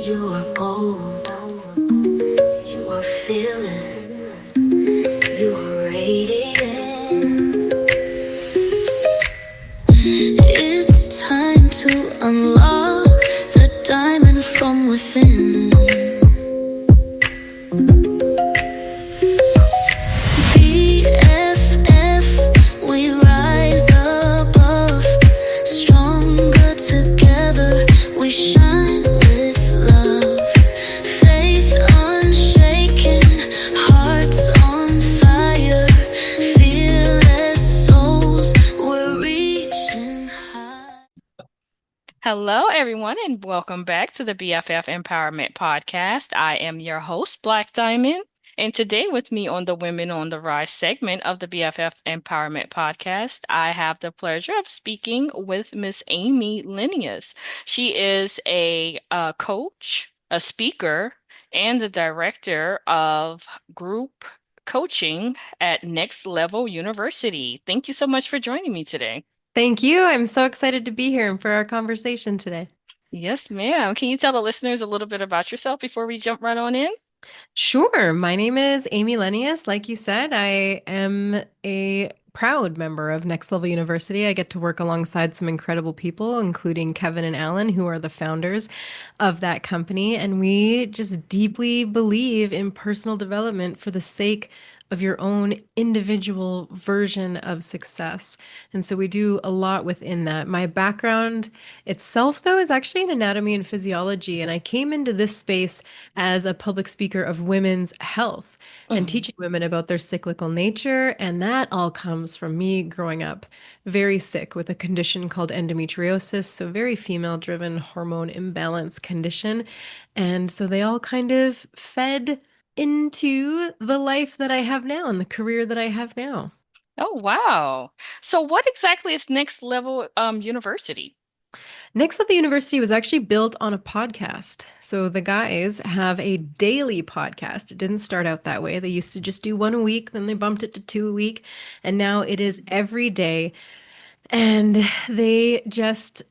You are bold, you are fearless, you are radiant. It's time to unlock the diamond from within. BFF, we rise above, stronger together, we shine with love. Faith unshaken, hearts on fire, fearless souls, we're reaching high. Hello, everyone, and welcome back to the BFF Empowerment Podcast. I am your host, Blaque Diamond, and today with me on the Women on the Rise segment of the BFF Empowerment Podcast, I have the pleasure of speaking with Miss Amy Lenius. She is a coach, a speaker, and the director of group coaching at Next Level University. Thank you so much for joining me today. Thank you. I'm so excited to be here and for our conversation today. Yes, ma'am. Can you tell the listeners a little bit about yourself before we jump right on in? Sure. My name is Amy Lenius. Like you said, I am a proud member of Next Level University. I get to work alongside some incredible people, including Kevin and Alan, who are the founders of that company. And we just deeply believe in personal development for the sake of your own individual version of success. And so we do a lot within that. My background itself, though, is actually in anatomy and physiology. And I came into this space as a public speaker of women's health and Mhm. teaching women about their cyclical nature. And that all comes from me growing up very sick with a condition called endometriosis, so very female-driven hormone imbalance condition. And so they all kind of fed into the life that I have now and the career that I have now. Oh, wow. So what exactly is Next Level University? Next Level University was actually built on a podcast. So the guys have a daily podcast. It didn't start out that way. They used to just do one a week, then they bumped it to two a week, and now it is every day. And they just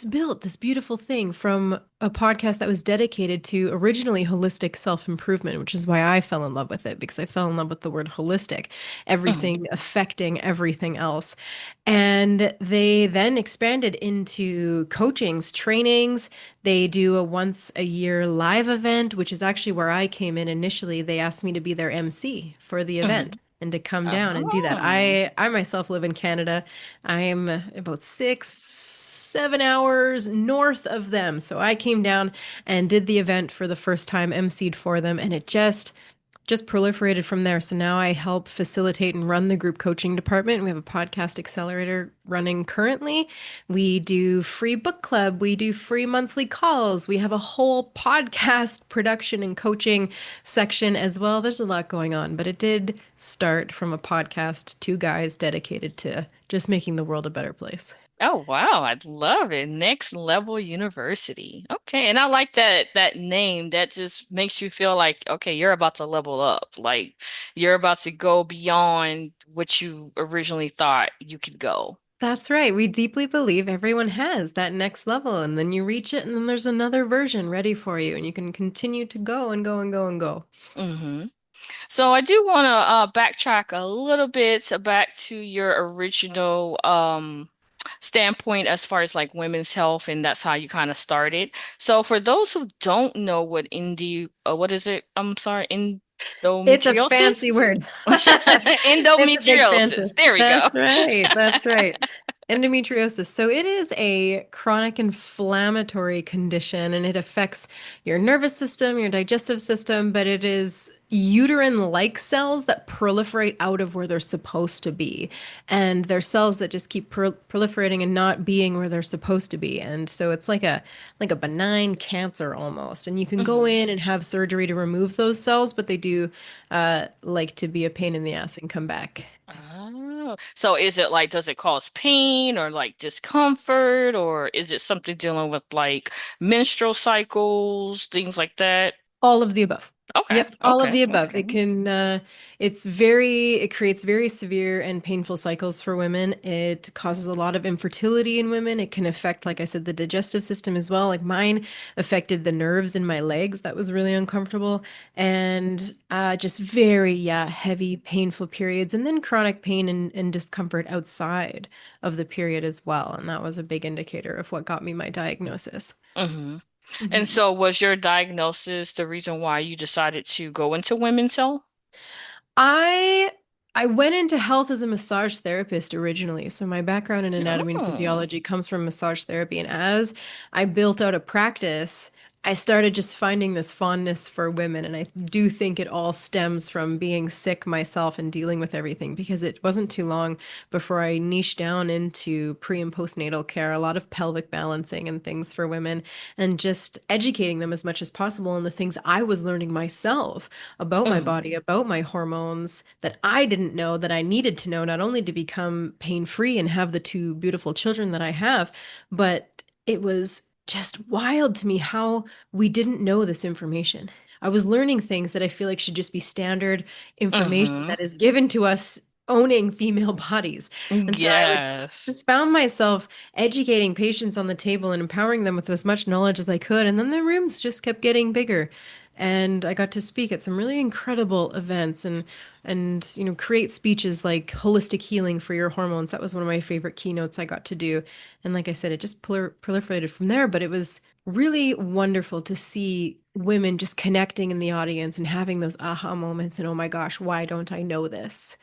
built this beautiful thing from a podcast that was dedicated to originally holistic self-improvement, which is why I fell in love with it, because I fell in love with the word holistic, Mhm. everything affecting everything else. And they then expanded into coachings, trainings. They do a once a year live event, which is actually where I came in initially. They asked me to be their MC for the event Mhm. and to come down and do that. Oh. I myself live in Canada. I'm about 7 hours north of them. So I came down and did the event for the first time, emceed for them, and it just proliferated from there. So now I help facilitate and run the group coaching department. We have a podcast accelerator running currently. We do free book club. We do free monthly calls. We have a whole podcast production and coaching section as well. There's a lot going on, but it did start from a podcast, two guys dedicated to just making the world a better place. Oh, wow. I love it. Next Level University. Okay. And I like that name. That just makes you feel like, okay, you're about to level up. Like you're about to go beyond what you originally thought you could go. That's right. We deeply believe everyone has that next level, and then you reach it, and then there's another version ready for you, and you can continue to go and go and go and go. Hmm. So I do want to backtrack a little bit back to your original standpoint as far as like women's health, and that's how you kind of started. So for those who don't know what is it? I'm sorry, It's a fancy endometriosis? word. It's a big fancy. Endometriosis. There we go. That's right. That's right. Endometriosis. So it is a chronic inflammatory condition and it affects your nervous system, your digestive system, but it is uterine-like cells that proliferate out of where they're supposed to be. And they're cells that just keep proliferating and not being where they're supposed to be. And so it's like a benign cancer almost. And you can go Mhm. in and have surgery to remove those cells, but they do like to be a pain in the ass and come back. Oh, so is it like, does it cause pain or like discomfort, or is it something dealing with like menstrual cycles, things like that? All of the above. Okay. Yep, all of Okay. the above. Okay. It creates very severe and painful cycles for women. It causes a lot of infertility in women. It can affect, like I said, the digestive system as well. Like mine affected the nerves in my legs. That was really uncomfortable. And just very, yeah, heavy, painful periods. And then chronic pain and discomfort outside of the period as well. And that was a big indicator of what got me my diagnosis. Hmm. And Mhm. so was your diagnosis the reason why you decided to go into women's health? I I went into health as a massage therapist originally. So my background in anatomy and Oh. physiology comes from massage therapy. And as I built out a practice, I started just finding this fondness for women. And I do think it all stems from being sick myself and dealing with everything because it wasn't too long before I niched down into pre and postnatal care, a lot of pelvic balancing and things for women, and just educating them as much as possible on the things I was learning myself about my Mm. body, about my hormones that I didn't know that I needed to know, not only to become pain-free and have the two beautiful children that I have, but it was just wild to me how we didn't know this information. I was learning things that I feel like should just be standard information Hmm. that is given to us owning female bodies. And so I would Yes. just found myself educating patients on the table and empowering them with as much knowledge as I could. And then the rooms just kept getting bigger. And I got to speak at some really incredible events and create speeches like holistic healing for your hormones. That was one of my favorite keynotes I got to do. And like I said, it just proliferated from there, but it was really wonderful to see women just connecting in the audience and having those aha moments and oh my gosh, why don't I know this?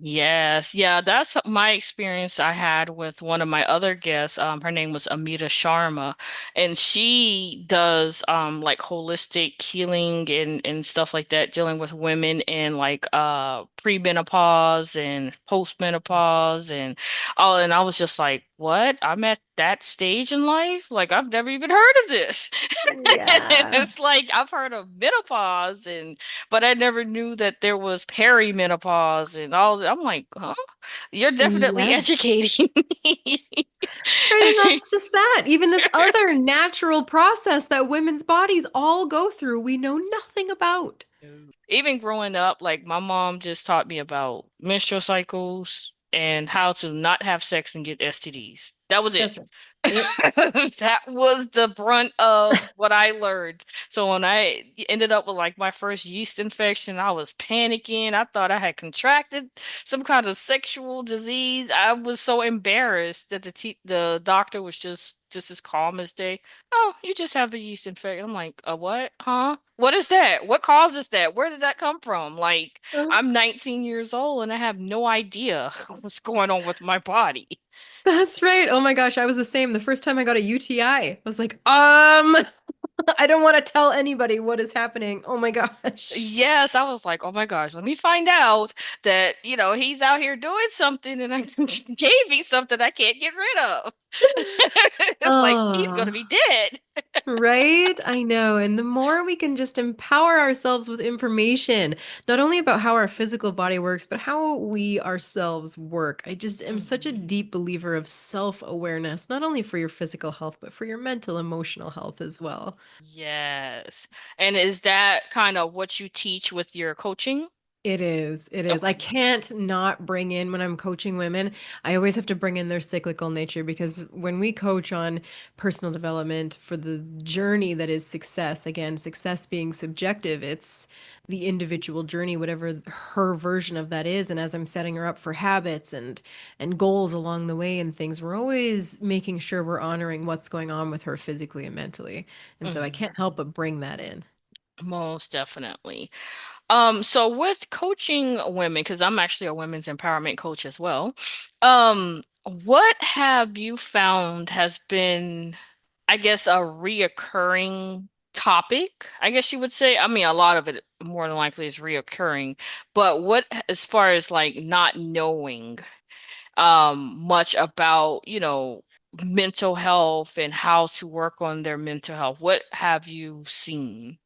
Yes, yeah, that's my experience I had with one of my other guests. Her name was Amita Sharma, and she does like holistic healing and stuff like that, dealing with women in like premenopause and postmenopause and all. And I was just like, what? I'm at that stage in life? Like I've never even heard of this. Yeah. It's like I've heard of menopause and but I never knew that there was perimenopause and all that. I'm like, huh? You're definitely Yeah. educating me. Right, and that's just that. Even this other natural process that women's bodies all go through, we know nothing about. Even growing up, like my mom just taught me about menstrual cycles and how to not have sex and get STDs. That was it. That's right. Yep. That was the brunt of what I learned. So when I ended up with like my first yeast infection, I was panicking. I thought I had contracted some kind of sexual disease. I was so embarrassed that the doctor was just as calm as day. Oh, you just have a yeast infection. I'm like, a what? Huh? What is that? What causes that? Where did that come from? Like, I'm 19 years old and I have no idea what's going on with my body. That's right. Oh my gosh, I was the same. The first time I got a UTI, I was like, I don't want to tell anybody what is happening. Oh my gosh. Yes, I was like, oh my gosh, let me find out that, he's out here doing something and I gave me something I can't get rid of. It's like he's gonna Oh. be dead. Right? I know. And the more we can just empower ourselves with information, not only about how our physical body works, but how we ourselves work. I just am such a Mhm. deep believer of self-awareness, not only for your physical health, but for your mental, emotional health as well. Yes. And is that kind of what you teach with your coaching? It is. It is. I Okay. can't not bring in when I'm coaching women, I always have to bring in their cyclical nature because when we coach on personal development for the journey that is success, again, success being subjective, it's the individual journey, whatever her version of that is. And as I'm setting her up for habits and goals along the way and things, we're always making sure we're honoring what's going on with her physically and mentally. And so I Mhm. can't help but bring that in. Most definitely. So with coaching women, because I'm actually a women's empowerment coach as well, what have you found has been, I guess, a reoccurring topic? I guess you would say. I mean, a lot of it more than likely is reoccurring, but what, as far as like not knowing much about, mental health and how to work on their mental health, what have you seen?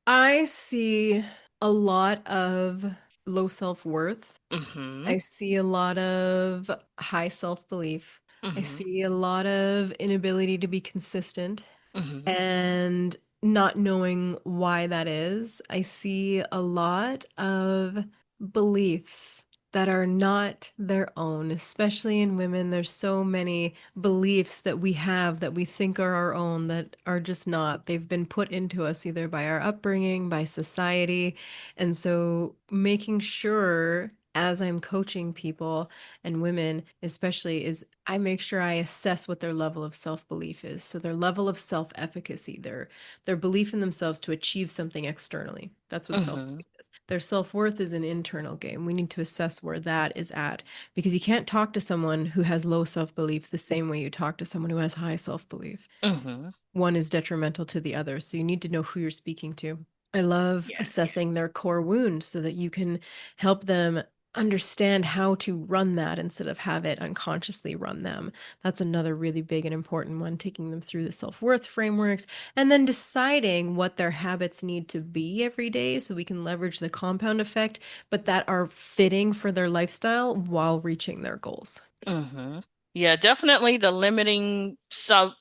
I see a lot of low self-worth. Mm-hmm. I see a lot of high self-belief. I Mm-hmm. see a lot of inability to be consistent Mm-hmm. and not knowing why that is. I see a lot of beliefs that are not their own, especially in women. There's so many beliefs that we have that we think are our own that are just not. They've been put into us either by our upbringing, by society. And so making sure as I'm coaching people and women especially is I make sure I assess what their level of self-belief is. So their level of self-efficacy, their belief in themselves to achieve something externally. That's what Mm-hmm. self-belief is. Their self-worth is an internal game. We need to assess where that is at because you can't talk to someone who has low self-belief the same way you talk to someone who has high self-belief. Mm-hmm. One is detrimental to the other. So you need to know who you're speaking to. I love Yes. assessing their core wound so that you can help them understand how to run that instead of have it unconsciously run them. That's another really big and important one, taking them through the self-worth frameworks and then deciding what their habits need to be every day so we can leverage the compound effect, but that are fitting for their lifestyle while reaching their goals. Mm-hmm. Yeah, definitely the limiting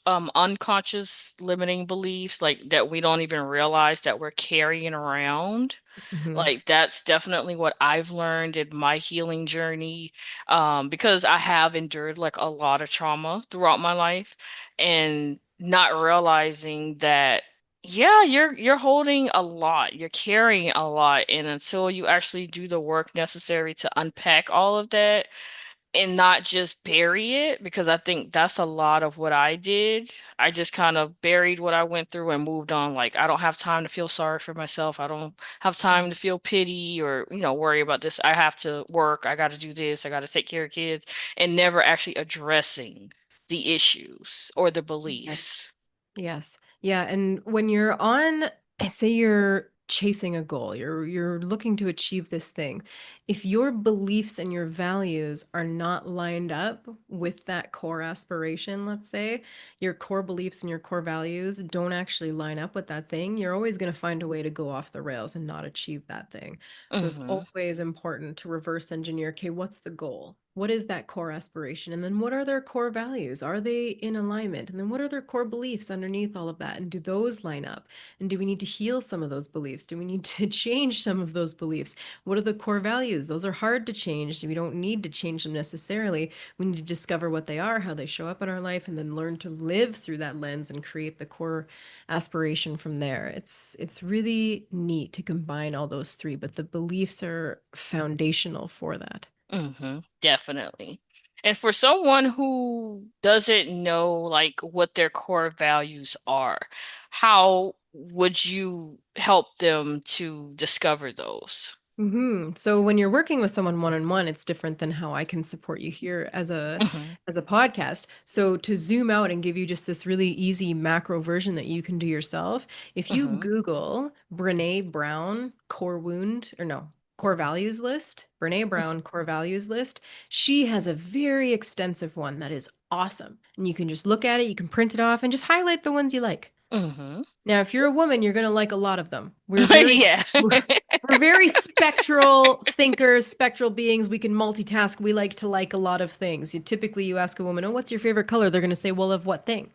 unconscious limiting beliefs like that we don't even realize that we're carrying around. Mhm. Like that's definitely what I've learned in my healing journey, because I have endured like a lot of trauma throughout my life and not realizing that, yeah, you're holding a lot, you're carrying a lot, and until you actually do the work necessary to unpack all of that and not just bury it, because I think that's a lot of what I did. I just kind of buried what I went through and moved on. Like, I don't have time to feel sorry for myself. I don't have time to feel pity or, worry about this. I have to work. I got to do this. I got to take care of kids, and never actually addressing the issues or the Yes. beliefs. Yes. Yeah, and when you're on, I say you're chasing a goal, you're looking to achieve this thing. If your beliefs and your values are not lined up with that core aspiration, let's say, your core beliefs and your core values don't actually line up with that thing, you're always going to find a way to go off the rails and not achieve that thing. So it's Mm-hmm. always important to reverse engineer, okay, what's the goal? What is that core aspiration? And then what are their core values? Are they in alignment? And then what are their core beliefs underneath all of that? And do those line up? And do we need to heal some of those beliefs? Do we need to change some of those beliefs? What are the core values? Those are hard to change. We don't need to change them necessarily. We need to discover what they are, how they show up in our life, and then learn to live through that lens and create the core aspiration from there. It's really neat to combine all those three, but the beliefs are foundational for that. Mm-hmm, definitely. And for someone who doesn't know like what their core values are, how would you help them to discover those? So when you're working with someone one-on-one, it's different than how I can support you here Mm-hmm, as a podcast. So to zoom out and give you just this really easy macro version that you can do yourself, if you mm-hmm, Google Brené Brown core wound or no, core values list, Brené Brown core values list, she has a very extensive one that is awesome. And you can just look at it, you can print it off and just highlight the ones you like. mm-hmm. Now, if you're a woman, you're going to like a lot of them. We're very Yeah. we're very spectral thinkers, spectral beings. We can multitask. We like a lot of things. Typically, you ask a woman, "Oh, what's your favorite color?" They're going to say, "Well, of what thing?"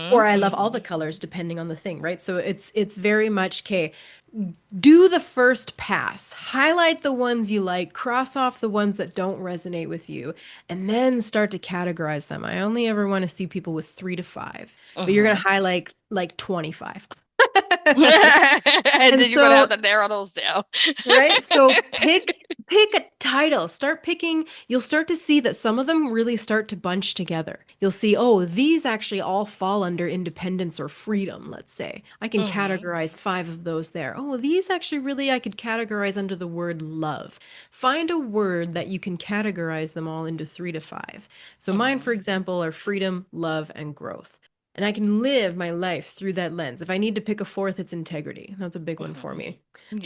Or Mm-hmm, I love all mm-hmm, the colors depending on the thing, right? So it's very much okay. Do the first pass. Highlight the ones you like, cross off the ones that don't resonate with you, and then start to categorize them. I only ever want to see people with 3 to 5, but you're going mm-hmm. to highlight like 25. And And then you're gonna have so, to narrow those down. right? So pick a title. Start picking. You'll start to see that some of them really start to bunch together. You'll see, oh, these actually all fall under independence or freedom, let's say. I can Mm-hmm, categorize 5 of those there. Oh, these actually really I could categorize under the word love. Find a word that you can categorize them all into 3 to 5. So mine, mm-hmm, for example, are freedom, love, and growth. And I can live my life through that lens. If I need to pick a fourth, it's integrity. That's a big one for mm-hmm. me.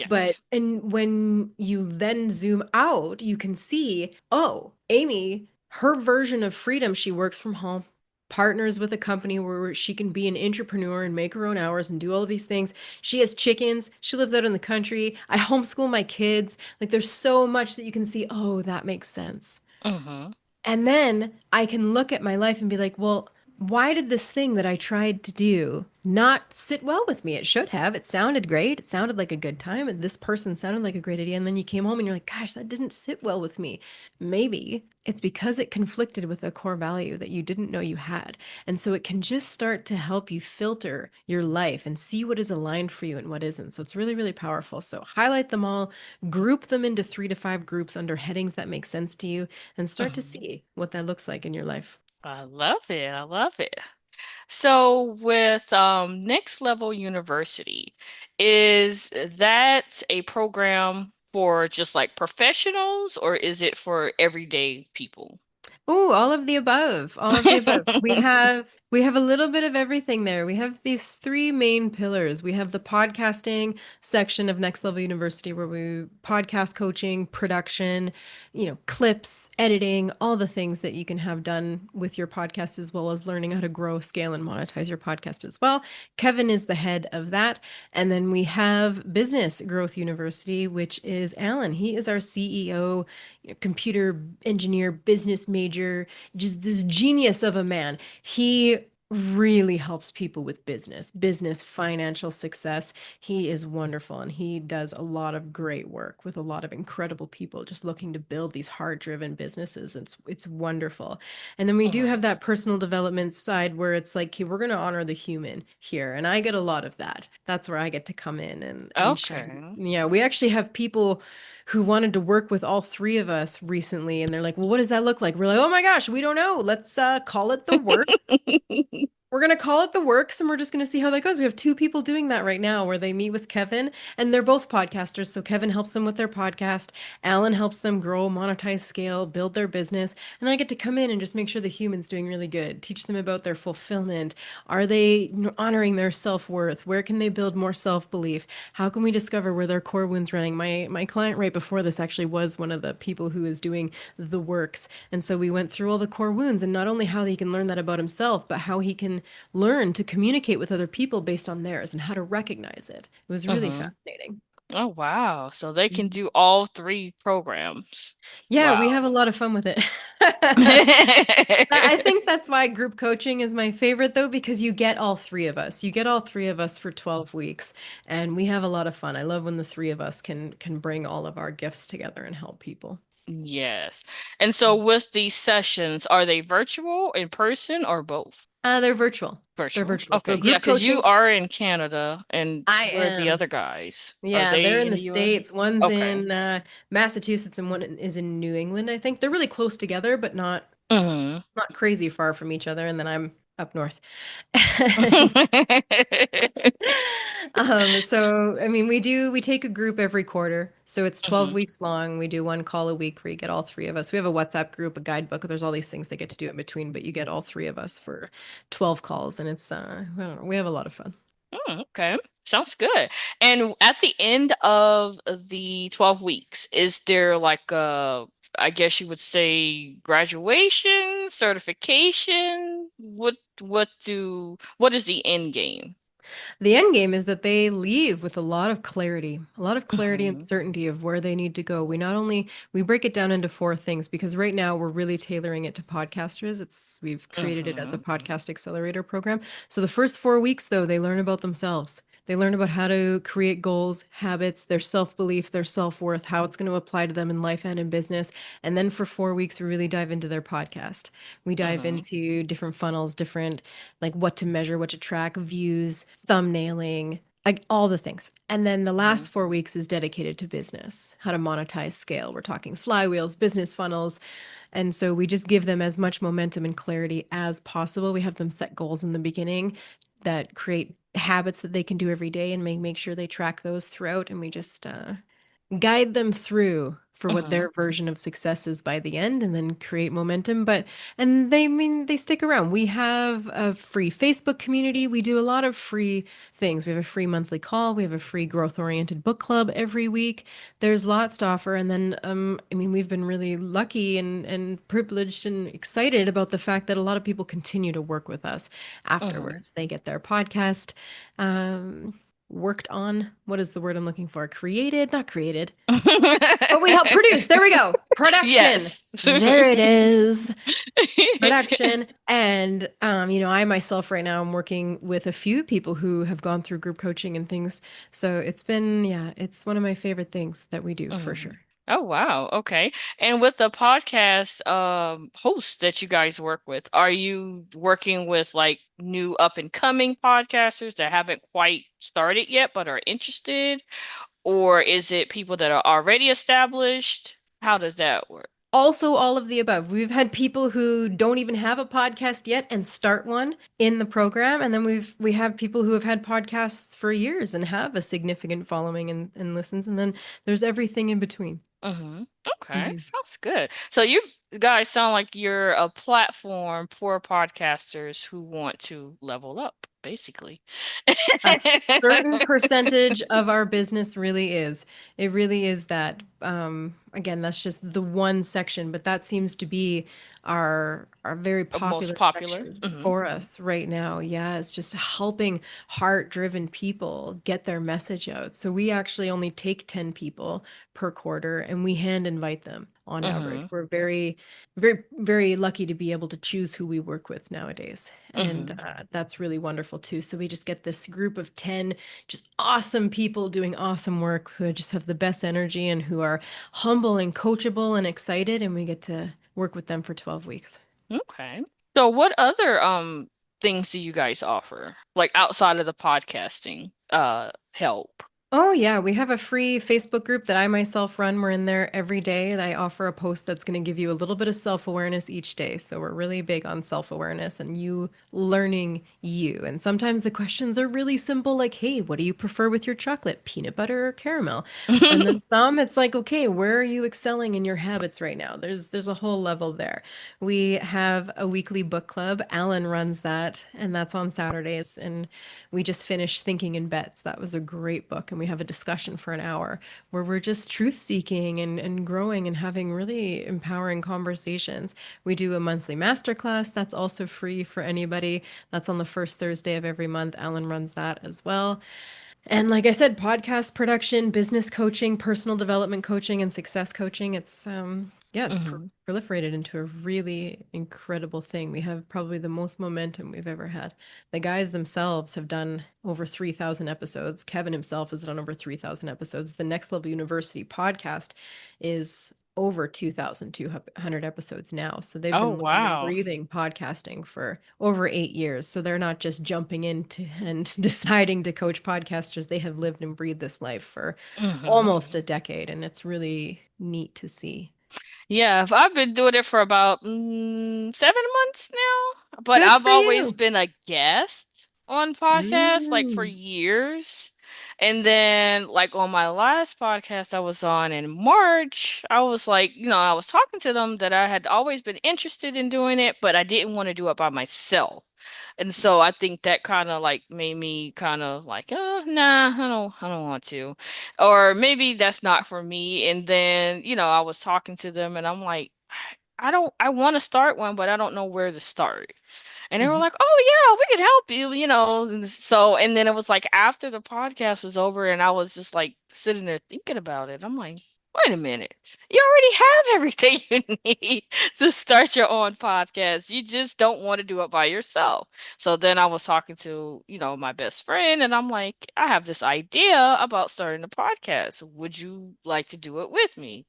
But Yes. and when you then zoom out, you can see, oh, Amy, her version of freedom, she works from home, partners with a company where she can be an entrepreneur and make her own hours and do all of these things. She has chickens. She lives out in the country. I homeschool my kids. Like there's so much that you can see, oh, that makes sense. Mm-hmm, And then I can look at my life and be like, well, why did this thing that I tried to do not sit well with me? It should have. It sounded great. It sounded like a good time. And this person sounded like a great idea. And then you came home and you're like, gosh, that didn't sit well with me. Maybe it's because it conflicted with a core value that you didn't know you had. And so it can just start to help you filter your life and see what is aligned for you and what isn't. So it's really, really powerful. So highlight them all, group them into 3 to 5 groups under headings that make sense to you, and start to Mhm. see what that looks like in your life. I love it. I love it. So with Next Level University, is that a program for just like professionals or is it for everyday people? Oh, all of the above. All of the above. We have a little bit of everything there. We have these 3 main pillars. We have the podcasting section of Next Level University where we podcast coaching, production, clips, editing, all the things that you can have done with your podcast as well as learning how to grow, scale, and monetize your podcast as well. Kevin is the head of that. And then we have Business Growth University, which is Alan. He is our CEO, computer engineer, business major, just this genius of a man. He really helps people with business, financial success. He is wonderful and he does a lot of great work with a lot of incredible people just looking to build these hard-driven businesses. It's wonderful. And then we do Mhm. have that personal development side where it's like, okay, we're going to honor the human here. And I get a lot of that. That's where I get to come in and shine. Okay. Yeah, we actually have people who wanted to work with all 3 of us recently, and they're like, "Well, what does that look like?" We're like, "Oh my gosh, we don't know. Let's call it the work. We're going to call it the works and we're just going to see how that goes." We have 2 people doing that right now where they meet with Kevin and they're both podcasters. So Kevin helps them with their podcast. Alan helps them grow, monetize, scale, build their business. And I get to come in and just make sure the human's doing really good, teach them about their fulfillment. Are they honoring their self-worth? Where can they build more self-belief? How can we discover where their core wounds running? My client right before this actually was one of the people who is doing the works. And so we went through all the core wounds and not only how he can learn that about himself, but how he can learn to communicate with other people based on theirs and how to recognize it. It was really hmm fascinating. Oh, wow. So they can Mhm. do all 3 programs. Yeah, we Wow. have a lot of fun with it. I think that's why group coaching is my favorite, though, because you get all 3 of us. You get all 3 of us for 12 weeks, and we have a lot of fun. I love when the 3 of us can bring all of our gifts together and help people. Yes. And so with these sessions, are they virtual, in person, or both? They're virtual. They're Virtual. virtual. So Okay. Yeah, group because you coaching, are in Canada and I where are the am. other guys? Are Yeah, they're they in in the the US? States. One's Okay. in Massachusetts and one is in New England, I think. They're really close together, but hmm not crazy far from each other. And then I'm up north. So I mean, we take a group every quarter. So it's 12 hmm weeks long. We do one call a week where you get all 3 of us. We have a WhatsApp group, a guidebook. There's all these things they get to do in between, but you get all 3 of us for 12 calls, and it's I don't know, we have a lot of fun. Okay. Sounds good. And at the end of the 12 weeks, is there like I guess you would say graduation, certification? What is the end game? The end game is that they leave with a lot of clarity and hmm certainty of where they need to go. We break it down into 4 things because right now we're really tailoring it to podcasters. We've created it as a hmm podcast accelerator program. So the first 4 weeks though, they learn about themselves. They learn about how to create goals, habits, their self-belief, their self-worth, how it's going to apply to them in life and in business. And then for 4 weeks, we really dive into their podcast. We dive hmm into different funnels, different like what to measure, what to track, views, thumbnailing, like all the things. And then the hmm last 4 weeks is dedicated to business, how to monetize scale. We're talking flywheels, business funnels. And so we just give them as much momentum and clarity as possible. We have them set goals in the beginning that create habits that they can do every day and make sure they track those throughout. And we just guide them through for what hmm their version of success is by the end and then create momentum. And they mean they stick around. We have a free Facebook community. We do a lot of free things. We have a free monthly call. We have a free growth oriented book club every week. There's lots to offer. And then, I mean, we've been really lucky and privileged and excited about the fact that a lot of people continue to work with us hmm afterwards. They get their podcast. Um, worked on. What is the word I'm looking for? Created, not created. But we help produce. There we go. Production. Yes. There it is. Production. And, I myself right now am working with a few people who have gone through group coaching and things. So it's been, yeah, it's one of my favorite things that we do for Mhm. sure. Oh, wow. Okay. And with the podcast hosts that you guys work with, are you working with like new up and coming podcasters that haven't quite started yet but are interested? Or is it people that are already established? How does that work? Also, all of the above. We've had people who don't even have a podcast yet and start one in the program, and then we have people who have had podcasts for years and have a significant following and listens, and then there's everything in between. Mm-hmm. Okay, Mhm. sounds good. So you guys sound like you're a platform for podcasters who want to level up, basically. A certain percentage of our business really is. It really is that. Again, that's just the one section, but that seems to be our very Most popular popular. section Mm-hmm. for us right now. Yeah, it's just helping heart-driven people get their message out. So we actually only take 10 people per quarter and we hand invite them on average. Mm-hmm. We're very, very, very lucky to be able to choose who we work with nowadays. And Mm-hmm. that's really wonderful too. So we just get this group of 10 just awesome people doing awesome work who just have the best energy and who are humble and coachable and excited. And we get to work with them for 12 weeks. Okay. So what other things do you guys offer? Like outside of the podcasting help? Oh, yeah. We have a free Facebook group that I myself run. We're in there every day. I offer a post that's going to give you a little bit of self awareness each day. So we're really big on self awareness and you learning you. And sometimes the questions are really simple, like, hey, what do you prefer with your chocolate, peanut butter or caramel? And then some, it's like, okay, where are you excelling in your habits right now? There's a whole level there. We have a weekly book club. Alan runs that, and that's on Saturdays. And we just finished Thinking in Bets. That was a great book. And we have a discussion for an hour where we're just truth seeking and growing and having really empowering conversations. We do a monthly masterclass that's also free for anybody. That's on the first Thursday of every month. Alan runs that as well. And like I said, podcast production, business coaching, personal development coaching, and success coaching. It's yeah, it's Mm-hmm. proliferated into a really incredible thing. We have probably the most momentum we've ever had. The guys themselves have done over 3,000 episodes. Kevin himself has done over 3,000 episodes. The Next Level University podcast is over 2,200 episodes now. So they've Oh, been living and wow. breathing podcasting for over 8 years. So they're not just jumping into and deciding to coach podcasters. They have lived and breathed this life for Mm-hmm. almost a decade. And it's really neat to see. Yeah, I've been doing it for about 7 months now, but Good I've for always you. been a guest on podcasts like for Mm. years. And then like on my last podcast I was on in March, I was like, I was talking to them that I had always been interested in doing it, but I didn't want to do it by myself. And so I think that kind of like made me kind of like, oh, nah, I don't want to. Or maybe that's not for me. And then, I was talking to them and I'm like, I want to start one, but I don't know where to start. And they were Mhm. like, "Oh yeah, we can help you." And then it was like after the podcast was over and I was just like sitting there thinking about it. I'm like, "Wait a minute. You already have everything you need to start your own podcast. You just don't want to do it by yourself." So then I was talking to, my best friend and I'm like, "I have this idea about starting a podcast. Would you like to do it with me?"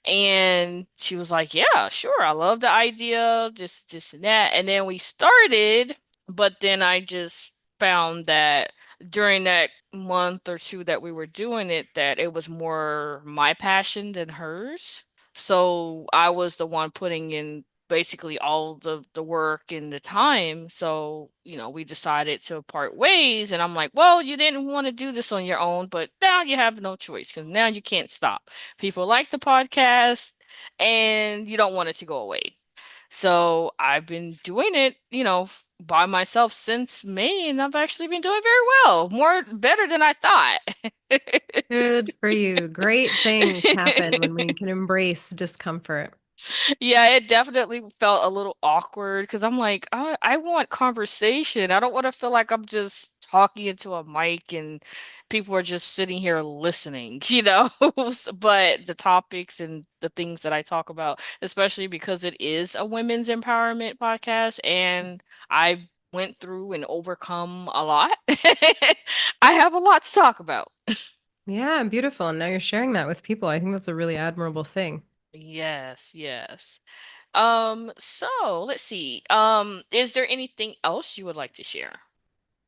And she was like, "Yeah, sure. I love the idea, this and that." And then we started, but then I just found that during that month or two that we were doing it, that it was more my passion than hers. So I was the one putting in basically all the work and the time. So, we decided to part ways. And I'm like, "Well, you didn't want to do this on your own, but now you have no choice because now you can't stop. People like the podcast and you don't want it to go away." So I've been doing it, by myself since May, and I've actually been doing very well, better than I thought. Good for you. Great things happen when we can embrace discomfort. Yeah, it definitely felt a little awkward because I'm like, I want conversation. I don't want to feel like I'm just talking into a mic and people are just sitting here listening, you know? But the topics and the things that I talk about, especially because it is a women's empowerment podcast and I went through and overcome a lot, I have a lot to talk about. Yeah, beautiful. And now you're sharing that with people. I think that's a really admirable thing. Yes, yes. So let's see. Is there anything else you would like to share?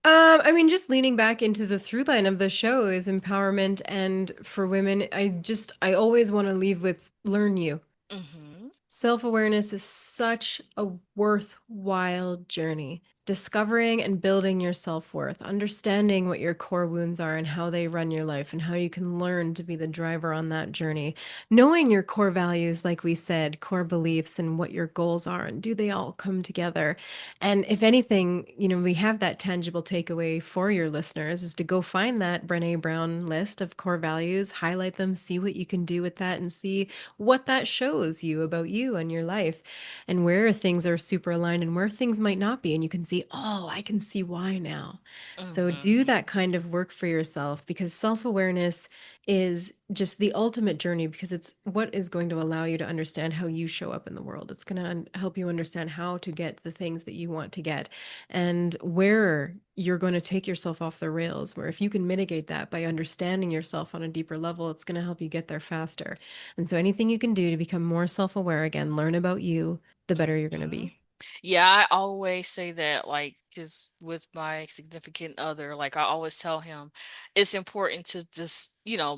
I mean, just leaning back into the through line of the show is empowerment. And for women, I always want to leave with learn you. Mm-hmm. Self awareness is such a worthwhile journey. Discovering and building your self worth, understanding what your core wounds are and how they run your life, and how you can learn to be the driver on that journey. Knowing your core values, like we said, core beliefs, and what your goals are, and do they all come together? And if anything, we have that tangible takeaway for your listeners is to go find that Brené Brown list of core values, highlight them, see what you can do with that, and see what that shows you about you and your life and where things are super aligned and where things might not be. And you can see, oh, I can see why now. So do Mm-hmm. that kind of work for yourself because self awareness is just the ultimate journey because it's what is going to allow you to understand how you show up in the world. It's going to help you understand how to get the things that you want to get and where you're going to take yourself off the rails. Where if you can mitigate that by understanding yourself on a deeper level, it's going to help you get there faster. And so anything you can do to become more self-aware again, learn about you, the better you're going to Mhm. be. Yeah, I always say that, like, just with my significant other, like, I always tell him it's important to just,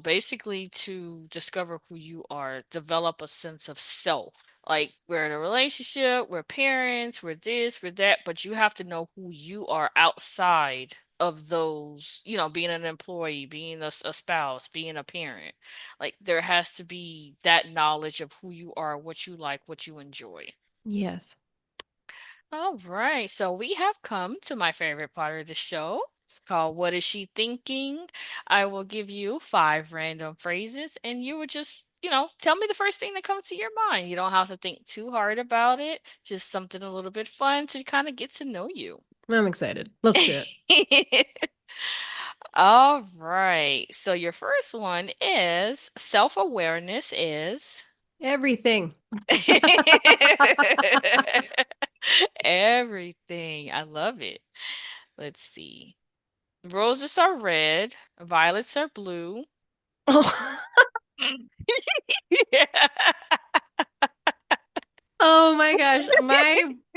basically to discover who you are, develop a sense of self. Like, we're in a relationship, we're parents, we're this, we're that, but you have to know who you are outside of those, being an employee, being a spouse, being a parent. Like, there has to be that knowledge of who you are, what you like, what you enjoy. Yes. All right, so we have come to my favorite part of the show. It's called What Is She Thinking? I will give you five random phrases, and you would just, tell me the first thing that comes to your mind. You don't have to think too hard about it, just something a little bit fun to kind of get to know you. I'm excited. Let's do it. All right, so your first one is self-awareness is. Everything. Everything. I love it. Let's see. Roses are red, violets are blue. Oh, Yeah. oh my gosh.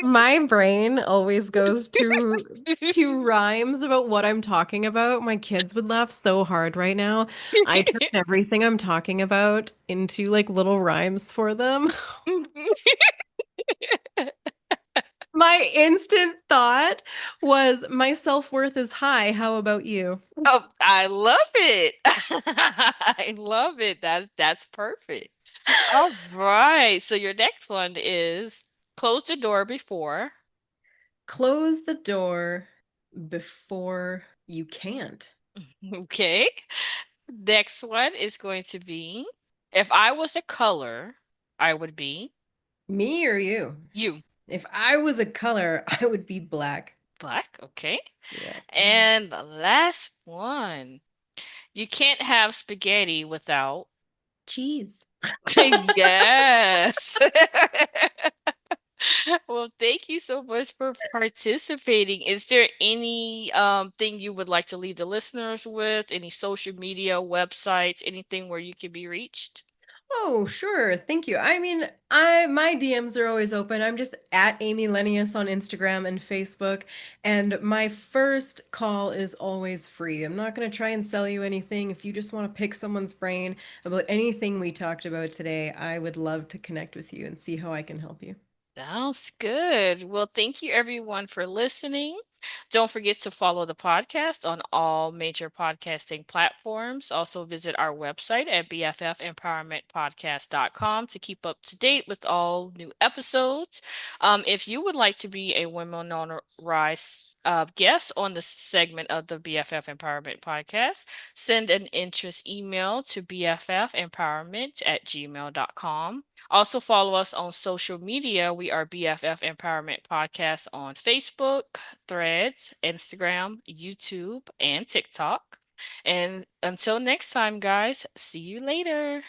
My brain always goes to rhymes about what I'm talking about. My kids would laugh so hard right now. I turn everything I'm talking about into like little rhymes for them. My instant thought was my self-worth is high. How about you? Oh, I love it. I love it. That's perfect. All right. So your next one is close the door before. Close the door before you can't. Okay. Next one is going to be if I was a color, I would be Me or you? you. If I was a color, I would be black. Black. Okay. Yeah. And the last one. You can't have spaghetti without. Cheese. Yes. Well, thank you so much for participating. Is there any thing you would like to leave the listeners with? Any social media, websites, anything where you can be reached? Oh, sure. Thank you. I mean, I my DMs are always open. I'm just at Amy Lenius on Instagram and Facebook, and my first call is always free. I'm not going to try and sell you anything. If you just want to pick someone's brain about anything we talked about today, I would love to connect with you and see how I can help you. Sounds good. Well, thank you everyone for listening. Don't forget to follow the podcast on all major podcasting platforms. Also visit our website at bffempowermentpodcast.com to keep up to date with all new episodes. If you would like to be a Women on a Rise guests on the segment of the BFF Empowerment Podcast, send an interest email to bffempowerment@gmail.com. Also, follow us on social media. We are BFF Empowerment Podcast on Facebook, Threads, Instagram, YouTube, and TikTok. And until next time, guys, see you later.